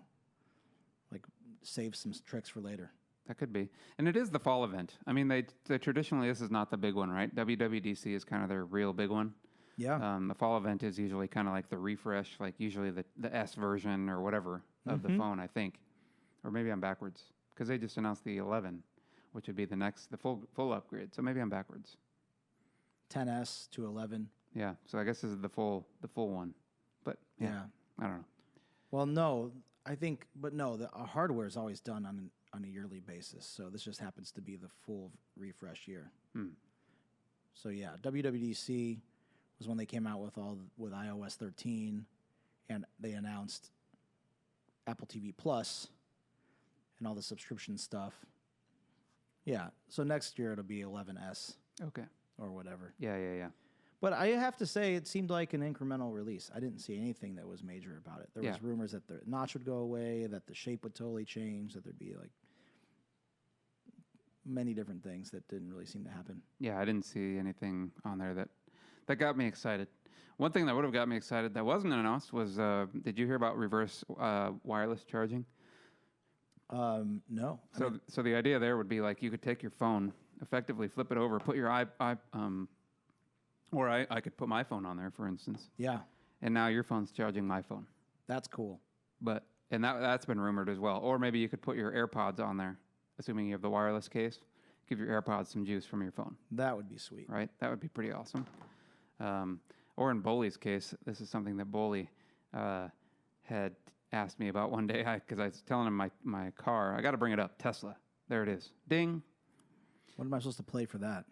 like save some tricks for later. That could be. And it is the fall event. I mean, they traditionally, this is not the big one, right? WWDC is kind of their real big one. Yeah. The fall event is usually kind of like the refresh, like usually the S version or whatever of the phone, I think. Or maybe I'm backwards, because they just announced the 11, which would be the full upgrade. So maybe I'm backwards. 10S to 11. Yeah. So I guess this is the full one. But yeah. I don't know. Well, no, I think, but no, the hardware is always done on a yearly basis. So this just happens to be the full refresh year. So yeah, WWDC was when they came out with iOS 13, and they announced Apple TV Plus and all the subscription stuff. Yeah, so next year it'll be 11S Okay. or whatever. Yeah. But I have to say, it seemed like an incremental release. I didn't see anything that was major about it. There was rumors that the notch would go away, that the shape would totally change, that there'd be like many different things that didn't really seem to happen. Yeah, I didn't see anything on there that got me excited. One thing that would have got me excited that wasn't announced was, did you hear about reverse wireless charging? No. So the idea there would be like you could take your phone, effectively flip it over, put your or I could put my phone on there, for instance. Yeah, And now your phone's charging my phone. that's cool. And that's been rumored as well. Or maybe you could put your AirPods on there, assuming you have the wireless case. Give your AirPods some juice from your phone, That would be sweet. right? That would be pretty awesome. Or in Boley's case, this is something that Boley had asked me about one day because I was telling him my car. I got to bring it up. Tesla. There it is. Ding. What am I supposed to play for that?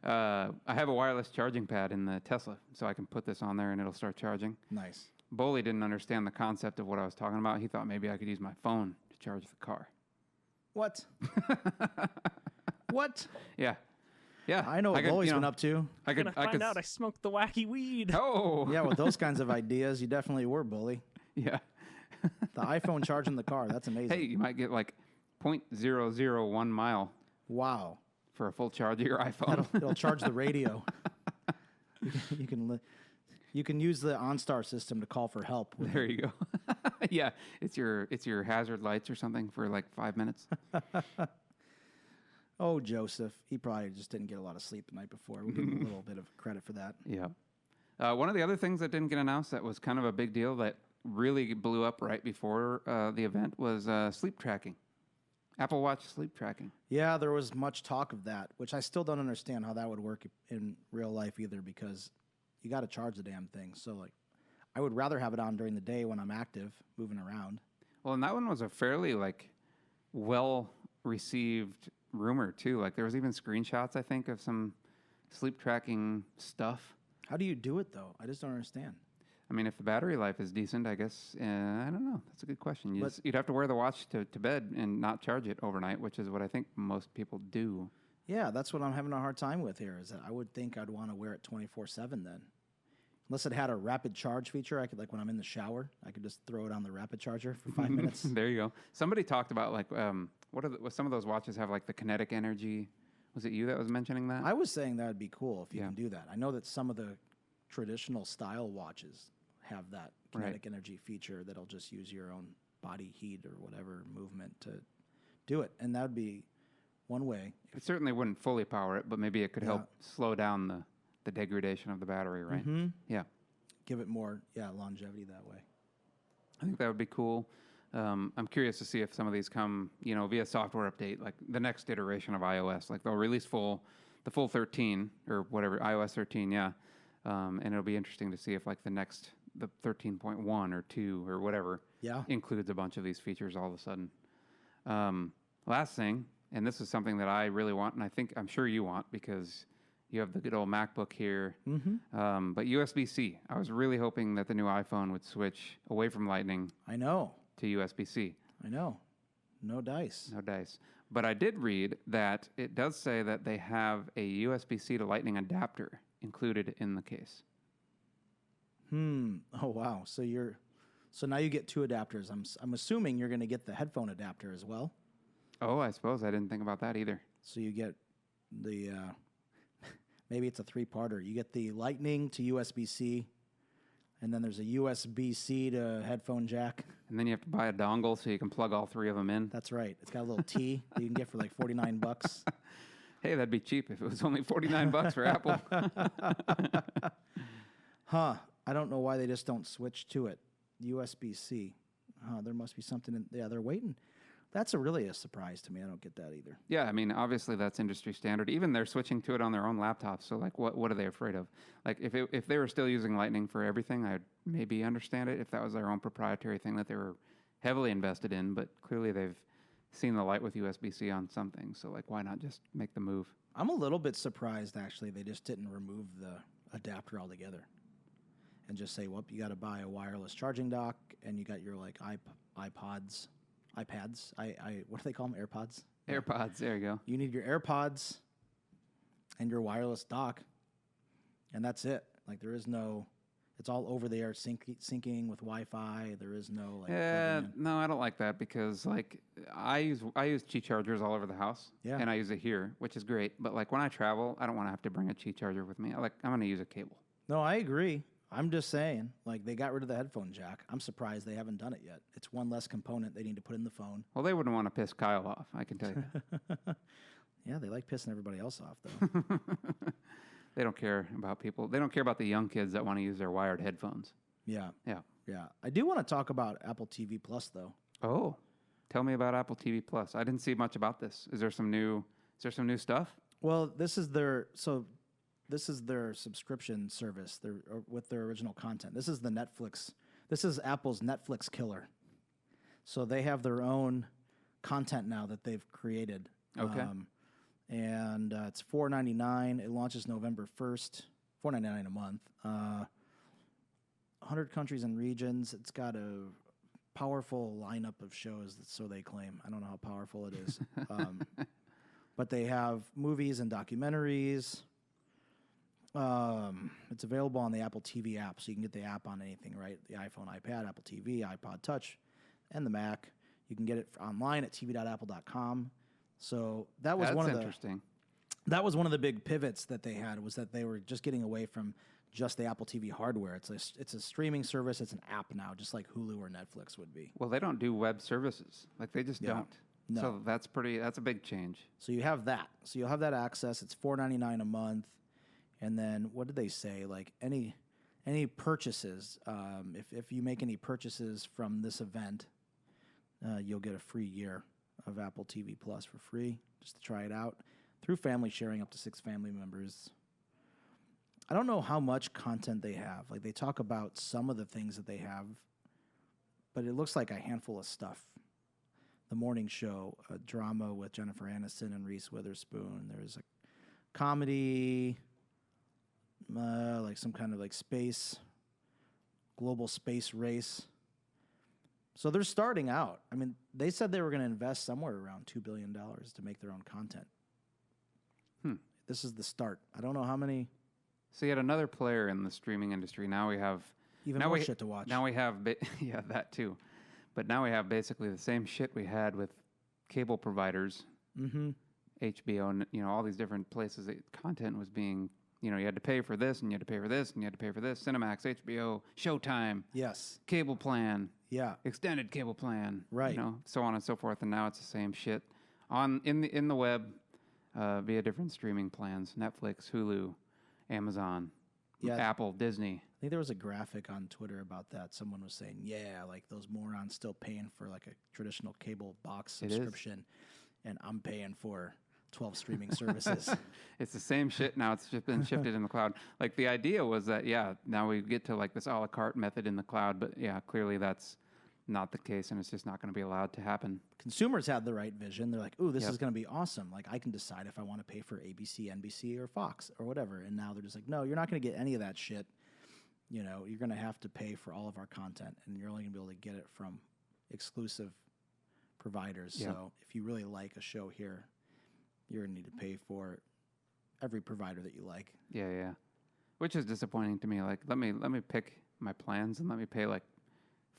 I have a wireless charging pad in the Tesla, so I can put this on there and it'll start charging. Nice. Boley didn't understand the concept of what I was talking about. He thought maybe I could use my phone to charge the car. What? What? Yeah. I know what Boley's been up to. I Gonna find out I smoked the wacky weed. Oh. Yeah, with those kinds of ideas, you definitely were, Boley. Yeah. The iPhone charging the car. That's amazing. Hey, you might get like 0.001 mile Wow. for a full charge of your iPhone. It'll charge the radio. You can use the OnStar system to call for help. There you go. Yeah, it's your hazard lights or something for like 5 minutes. Oh, Joseph. He probably just didn't get a lot of sleep the night before. We'll give him a little bit of credit for that. Yeah. One of the other things that didn't get announced that was kind of a big deal that really blew up right before the event was sleep tracking. Apple Watch sleep tracking. Yeah, there was much talk of that, which I still don't understand how that would work in real life either, because you got to charge the damn thing. So, like, I would rather have it on during the day when I'm active, moving around. Well, and that one was a fairly, like, well-received rumor, too. Like, there was even screenshots, I think, of some sleep tracking stuff. How do you do it, though? I just don't understand. I mean, if the battery life is decent, I guess, I don't know. That's a good question. You'd have to wear the watch to bed and not charge it overnight, which is what I think most people do. Yeah, that's what I'm having a hard time with here, is that I would think I'd want to wear it 24/7 then. Unless it had a rapid charge feature, I could, like, when I'm in the shower, I could just throw it on the rapid charger for 5 minutes. There you go. Somebody talked about, like, what some of those watches have, like, the kinetic energy. Was it you that was mentioning that? I was saying that would be cool if you Yeah. can do that. I know that some of the traditional style watches have that kinetic energy feature that'll just use your own body heat or whatever movement to do it. And that would be one way. It certainly wouldn't fully power it, but maybe it could help slow down the degradation of the battery, right? Mm-hmm. Yeah. Give it more, longevity that way. I think that would be cool. I'm curious to see if some of these come, via software update, like the next iteration of iOS. Like they'll release the full 13 or whatever, iOS 13, yeah. And it'll be interesting to see if like the 13.1 or 2 or whatever includes a bunch of these features all of a sudden. Last thing, and this is something that I really want, and I'm sure you want because You have the good old MacBook here. Mm-hmm. But USB-C. I was really hoping that the new iPhone would switch away from Lightning I know. to USB-C. I know. No dice. No dice. But I did read that it does say that they have a USB-C to Lightning adapter included in the case. Oh wow. So now you get two adapters. I'm assuming you're going to get the headphone adapter as well. Oh, I suppose I didn't think about that either. So you get the maybe it's a three-parter. You get the Lightning to USB-C, and then there's a USB-C to headphone jack. And then you have to buy a dongle so you can plug all three of them in. That's right. It's got a little T that you can get for like $49. Hey, that'd be cheap if it was only $49 for Apple. Huh. I don't know why they just don't switch to it. USB-C. There must be something. They're waiting. That's really a surprise to me. I don't get that either. Yeah, I mean, obviously that's industry standard. Even they're switching to it on their own laptops. So, like, what are they afraid of? Like, if they were still using Lightning for everything, I'd maybe understand it if that was their own proprietary thing that they were heavily invested in. But clearly they've seen the light with USB-C on something. So, like, why not just make the move? I'm a little bit surprised, actually, they just didn't remove the adapter altogether and just say, well, you got to buy a wireless charging dock and you got your, like, iPads. What do they call them? AirPods? AirPods, there you go. You need your AirPods and your wireless dock, and that's it. Like, there is no, it's all over the air syncing with Wi-Fi. There is no, like, Yeah, plugging in. no, I don't like that because, like, I use Qi chargers all over the house. Yeah. And I use it here, which is great. But, like, when I travel, I don't want to have to bring a Qi charger with me. I'm going to use a cable. No, I agree. I'm just saying, like, they got rid of the headphone jack. I'm surprised they haven't done it yet. It's one less component they need to put in the phone. Well, they wouldn't want to piss Kyle off, I can tell you. Yeah, they like pissing everybody else off, though. They don't care about people. They don't care about the young kids that want to use their wired headphones. Yeah, Yeah. yeah. I do want to talk about Apple TV Plus, though. Oh, tell me about Apple TV Plus. I didn't see much about this. Is there some new stuff? Well, this is their subscription service with their original content. This is the Netflix. This is Apple's Netflix killer. So they have their own content now that they've created. Okay. And it's $4.99. It launches November 1st. $4.99 a month. 100 countries and regions. It's got a powerful lineup of shows, so they claim. I don't know how powerful it is. But they have movies and documentaries. It's available on the Apple TV app, so you can get the app on anything, right? The iPhone, iPad, Apple TV, iPod Touch, and the Mac. You can get it online at tv.apple.com. So that was That's interesting. That was one of the big pivots that they had, was that they were just getting away from just the Apple TV hardware. It's a streaming service. It's an app now, just like Hulu or Netflix would be. Well, they don't do web services. Like, they just don't. No. So that's a big change. So you have that. So you'll have that access. It's $4.99 a month. And then what did they say? Like any purchases, if you make any purchases from this event, you'll get a free year of Apple TV Plus for free, just to try it out, through family sharing, up to 6 family members. I don't know how much content they have. Like, they talk about some of the things that they have, but it looks like a handful of stuff. The Morning Show, a drama with Jennifer Aniston and Reese Witherspoon. There's a comedy, like some kind of like global space race. So they're starting out. I mean, they said they were going to invest somewhere around $2 billion to make their own content. This is the start. I don't know how many. So yet another player in the streaming industry. Now we have Even more shit to watch. Now we have yeah, that too. But now we have basically the same shit we had with cable providers, HBO, and all these different places that content was being. You had to pay for this, and you had to pay for this, and you had to pay for this. Cinemax, HBO, Showtime, Yes. cable plan, Yeah. extended cable plan, Right. So on and so forth. And now it's the same shit in the web via different streaming plans: Netflix, Hulu, Amazon, Yeah. Apple, Disney. I think there was a graphic on Twitter about that. Someone was saying, yeah, like those morons still paying for like a traditional cable box It is. subscription, and I'm paying for 12 streaming services. It's the same shit now. It's just been shifted in the cloud. Like, the idea was that, now we get to like this a la carte method in the cloud. But yeah, clearly that's not the case, and it's just not going to be allowed to happen. Consumers had the right vision. They're like, ooh, this Yep. is going to be awesome. Like, I can decide if I want to pay for ABC, NBC, or Fox, or whatever. And now they're just like, no, you're not going to get any of that shit. You know, you're going to have to pay for all of our content, and you're only going to be able to get it from exclusive providers. Yep. So if you really like a show here, you're going to need to pay for every provider that you like. Yeah. Which is disappointing to me. Like, let me pick my plans and let me pay like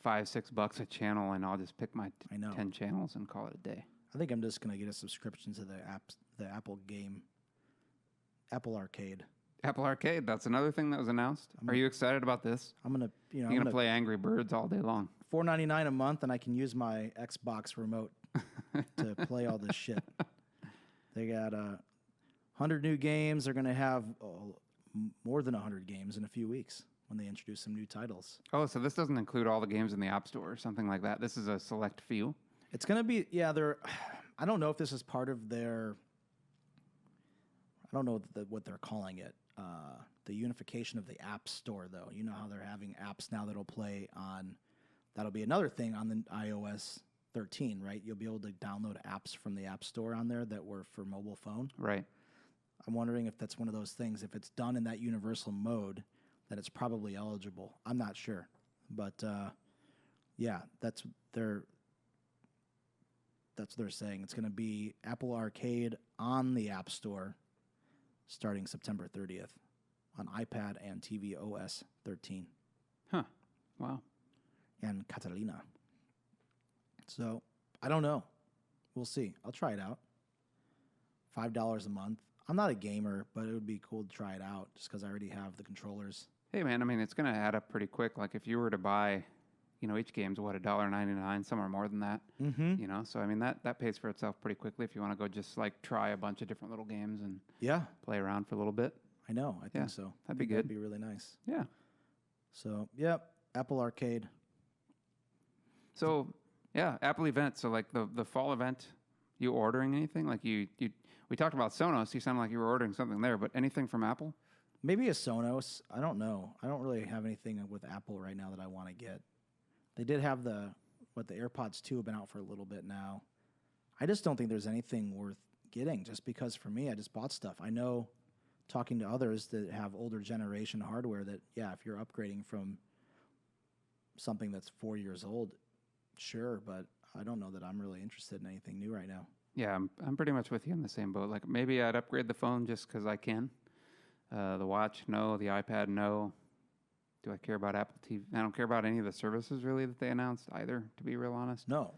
$5-6 a channel, and I'll just pick my I know. 10 channels and call it a day. I think I'm just going to get a subscription to the Apple Arcade. Apple Arcade, that's another thing that was announced. Are you excited about this? I'm going to, you know, You're I'm going to play Angry Birds all day long. $4.99 a month, and I can use my Xbox remote to play all this shit. They got 100 new games. They're going to have more than 100 games in a few weeks when they introduce some new titles. Oh, so this doesn't include all the games in the App Store or something like that. This is a select few. It's going to be, I don't know if this is part of their, I don't know what they're calling it. The unification of the App Store, though. You know how they're having apps now that'll play on, that'll be another thing on the iOS 13, right? You'll be able to download apps from the App Store on there that were for mobile phone. Right. I'm wondering if that's one of those things. If it's done in that universal mode, that it's probably eligible. I'm not sure. But, yeah, that's what they're saying. It's going to be Apple Arcade on the App Store starting September 30th on iPad and TV OS 13 Huh. Wow. and Catalina. So, I don't know. We'll see. I'll try it out. $5 a month. I'm not a gamer, but it would be cool to try it out just because I already have the controllers. Hey, man, I mean, it's going to add up pretty quick. Like, if you were to buy, you know, each game's, what, $1.99, somewhere more than that. Mm-hmm. You know, so, I mean, that pays for itself pretty quickly if you want to go just, like, try a bunch of different little games and Yeah, play around for a little bit. I know. I Yeah, think so. that'd be That'd good. be really nice. Yeah. So, yep, Apple Arcade. So, yeah, Apple event. So, like, the fall event, you ordering anything? Like, we talked about Sonos. You sounded like you were ordering something there, but anything from Apple? Maybe a Sonos. I don't know. I don't really have anything with Apple right now that I want to get. They did have the AirPods 2 have been out for a little bit now. I just don't think there's anything worth getting just because for me, I just bought stuff. I know talking to others that have older generation hardware that, yeah, if you're upgrading from something that's 4 years old, sure, but I don't know that I'm really interested in anything new right now. Yeah, I'm pretty much with you in the same boat. Like, maybe I'd upgrade the phone just because I can. The watch, no. The iPad, no. Do I care about Apple TV? I don't care about any of the services, really, that they announced either, to be real honest. No.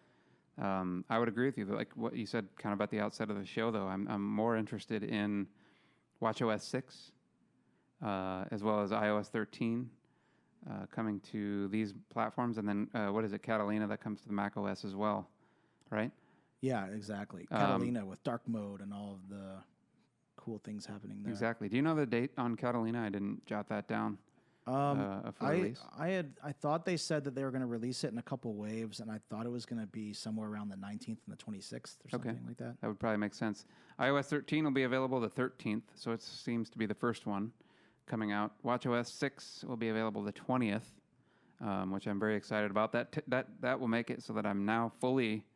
I would agree with you. Like what you said kind of at the outset of the show, though, I'm more interested in watchOS 6 as well as iOS 13 coming to these platforms. And then, what is it, Catalina, that comes to the Mac OS as well, right? Yeah, exactly. Catalina with dark mode and all of the cool things happening there. Exactly. Do you know the date on Catalina? I didn't jot that down. For release. I thought they said that they were going to release it in a couple waves, and I thought it was going to be somewhere around the 19th and the 26th or something like that. That would probably make sense. iOS 13 will be available the 13th, so it seems to be the first one coming out. watchOS 6 will be available the 20th, which I'm very excited about. That will make it so that I'm now fully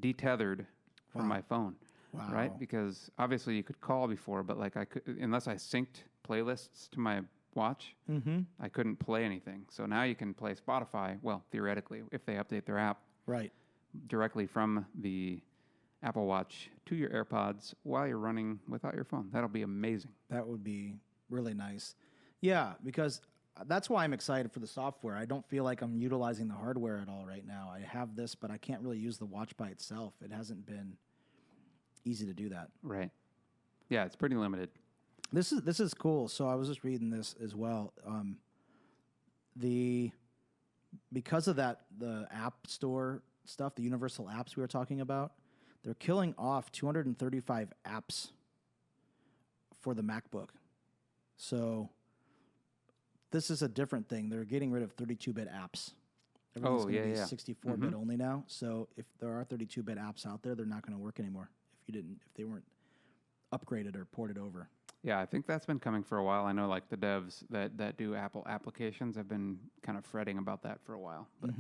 detethered from my phone. Wow. Right? Because obviously you could call before, but like I could, unless I synced playlists to my watch, I couldn't play anything. So now you can play Spotify, well, theoretically, if they update their app, Right. directly from the Apple Watch to your AirPods while you're running without your phone. That'll be amazing. That would be really nice. Yeah, because that's why I'm excited for the software. I don't feel like I'm utilizing the hardware at all right now. I have this, but I can't really use the watch by itself. It hasn't been easy to do that. Right. Yeah, it's pretty limited. This is cool. So I was just reading this as well. Because of that, the App Store stuff, the universal apps we were talking about, they're killing off 235 apps for the MacBook. So this is a different thing. They're getting rid of 32-bit apps. Everything's going to be 64-bit only now. So if there are 32-bit apps out there, they're not going to work anymore if they weren't upgraded or ported over. Yeah, I think that's been coming for a while. I know like the devs that do Apple applications have been kind of fretting about that for a while. But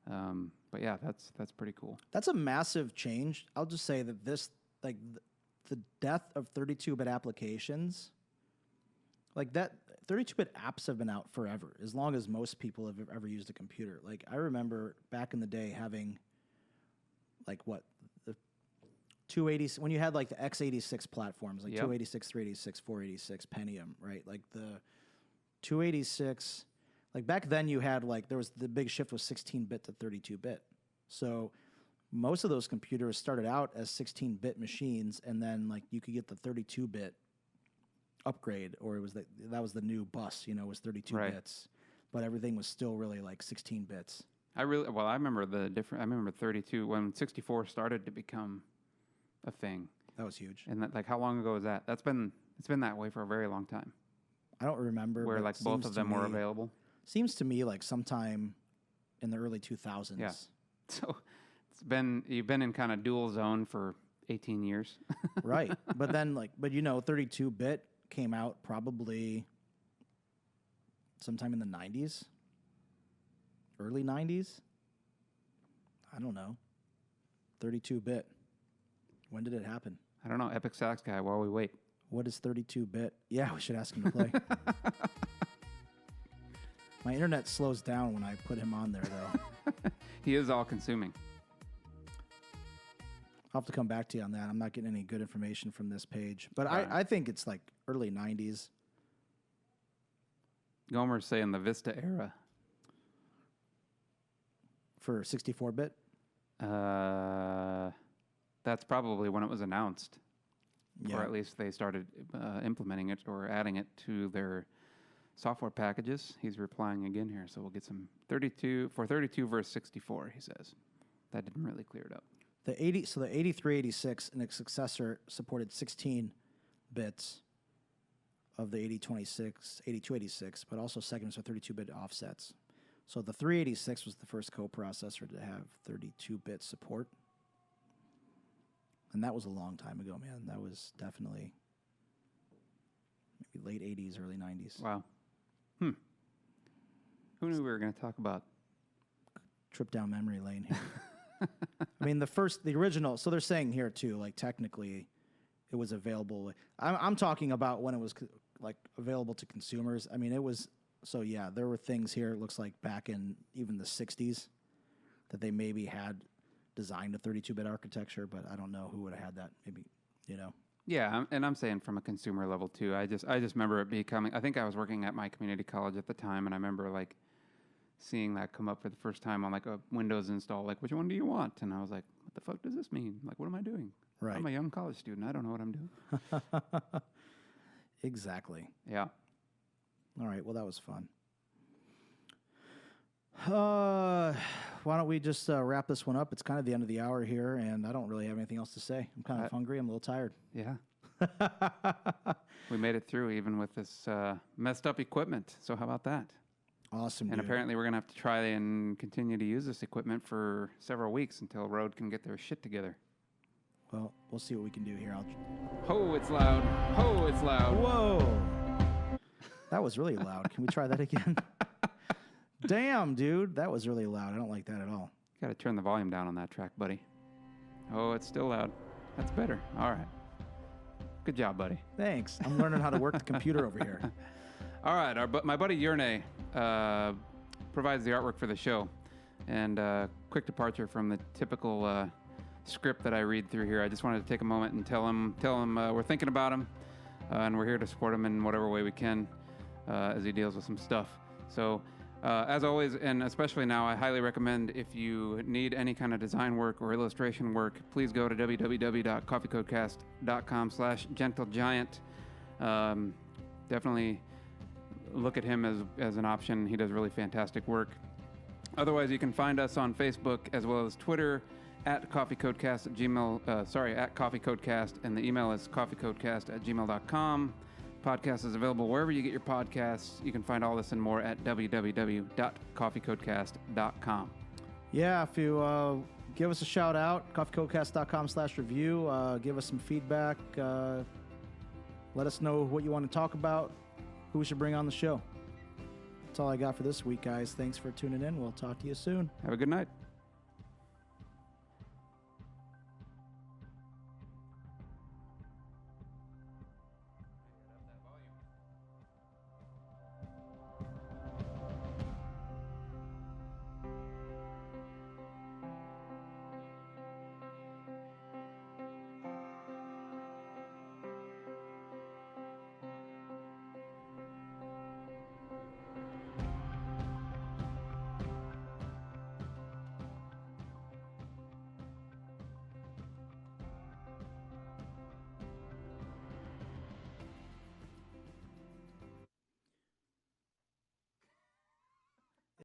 But yeah, that's pretty cool. That's a massive change. I'll just say that this, like, the death of 32-bit applications, like that, 32-bit apps have been out forever, as long as most people have ever used a computer. Like, I remember back in the day having, like, the 280, when you had, like, the x86 platforms, like Yep. 286, 386, 486, Pentium, right? Like, the 286, like, back then you had, like, there was the big shift was 16-bit to 32-bit. So most of those computers started out as 16-bit machines, and then, like, you could get the 32-bit upgrade, or it was that was the new bus, was 32 Right. bits, but everything was still really like 16 bits. I remember I remember 32 when 64 started to become a thing. That was huge. And that, like, how long ago was that? It's been that way for a very long time. I don't remember Where but like it both seems of to them were me- available. Seems to me like sometime in the early 2000s. Yeah. So you've been in kind of dual zone for 18 years. Right. But then 32-bit came out probably sometime in the 90s, early 90s. I don't know. 32-bit. When did it happen? I don't know. Epic Sax guy, while we wait. What is 32-bit? Yeah, we should ask him to play. My internet slows down when I put him on there, though. He is all consuming. I'll have to come back to you on that. I'm not getting any good information from this page. But Right. I think it's like early 90s. Gomer's saying the Vista era. For 64-bit? That's probably when it was announced. Yeah. Or at least they started implementing it or adding it to their software packages. He's replying again here, so we'll get some 32 verse 64, he says. That didn't really clear it up. The 8386 and its successor supported 16 bits of the 8286, but also segments with 32-bit offsets. So the 386 was the first coprocessor to have 32-bit support. And that was a long time ago, man. That was definitely maybe late 80s, early 90s. Wow. Who knew we were going to talk about? Trip down memory lane here. I mean, the original, so they're saying here too, like technically it was available. I'm talking about when it was like available to consumers. I mean, it was, so yeah, there were things here, it looks like back in even the 60s that they maybe had designed a 32-bit architecture, but I don't know who would have had that. Maybe, Yeah, and I'm saying from a consumer level too. I just remember it becoming. I think I was working at my community college at the time, and I remember like seeing that come up for the first time on like a Windows install. Like, which one do you want? And I was like, what the fuck does this mean? Like, what am I doing? Right. I'm a young college student. I don't know what I'm doing. Exactly. Yeah. All right. Well, that was fun. Why don't we just wrap this one up? It's kind of the end of the hour here, and I don't really have anything else to say. I'm kind of hungry. I'm a little tired. Yeah. We made it through even with this messed up equipment. So how about that? Awesome. And dude. apparently we're going to have to try and continue to use this equipment for several weeks until Rode can get their shit together. Well, we'll see what we can do here. Ho, it's loud. Ho, it's loud. Whoa. That was really loud. Can we try that again? Damn, dude. That was really loud. I don't like that at all. Got to turn the volume down on that track, buddy. Oh, it's still loud. That's better. All right. Good job, buddy. Thanks. I'm learning how to work the computer over here. All right. My buddy Yerne provides the artwork for the show. And quick departure from the typical script that I read through here. I just wanted to take a moment and tell him we're thinking about him, and we're here to support him in whatever way we can as he deals with some stuff. So, as always, and especially now, I highly recommend if you need any kind of design work or illustration work, please go to www.coffeecodecast.com/gentlegiant. Definitely look at him as an option. He does really fantastic work. Otherwise, you can find us on Facebook as well as Twitter at coffeecodecast at coffeecodecast, and the email is coffeecodecast@gmail.com. Podcast is available wherever you get your podcasts. You can find all this and more at www.coffeecodecast.com. Yeah, if you give us a shout out, coffeecodecast.com/review. Give us some feedback. Let us know what you want to talk about, who we should bring on the show. That's all I got for this week, guys. Thanks for tuning in. We'll talk to you soon. Have a good night.